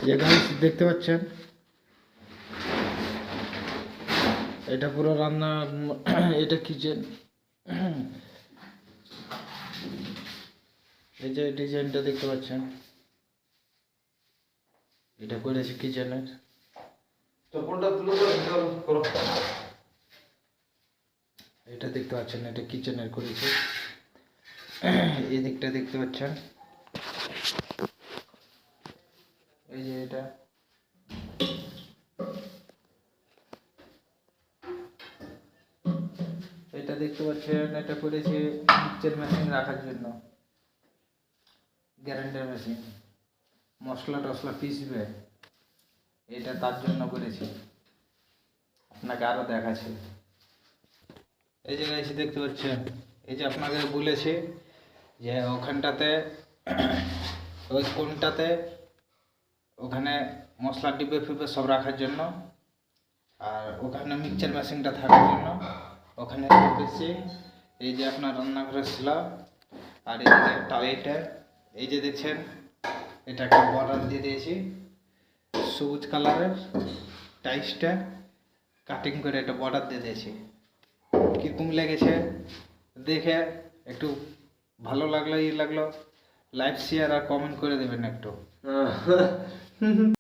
যে গাইস দেখতে পাচ্ছেন, এটা পুরো রান্না, এটা কিচেন। এই যে ডিজাইনটা দেখতে পাচ্ছেন, এটা করেছি কিচেনের। চপ্পলটা তুলে করো। এটা দেখতে পাচ্ছেন, এটা কিচেনের করেছি। এই দিকটা দেখতে পাচ্ছেন, এই যে এটা এটা দেখতে পাচ্ছেন, এটা করেছি মিক্সচার মেশিন রাখার জন্য, গ্যারান্টার মেশিন, মশলা টশলা পিসবে, এটা তার জন্য করেছি। আপনাকে আরও দেখাচ্ছি। এই যে গাইস দেখতে পাচ্ছেন, এই যে আপনাকে বলেছি যে ওখানটাতে, ওই কোনটাতে, ওখানে মশলা ডিব্বে ফিব্বে সব রাখার জন্য, আর ওখানে মিক্সচার মেশিনটা থাকার জন্য ওখানে রেখেছি। এই যে আপনার রান্নাঘরের স্ল্যাব, আর এইদিকে টয়লেটের, এই যে দেখছেন এটা একটা বর্ডার দিয়ে দিয়েছি সবুজ কালারের, টাইলসটা কাটিং করে একটা বর্ডার দিয়ে দিয়েছি। কীরকম লেগেছে দেখে একটু ভালো লাগলো, লাগলো, লাইক শেয়ার আর কমেন্ট করে দেবেন একটু।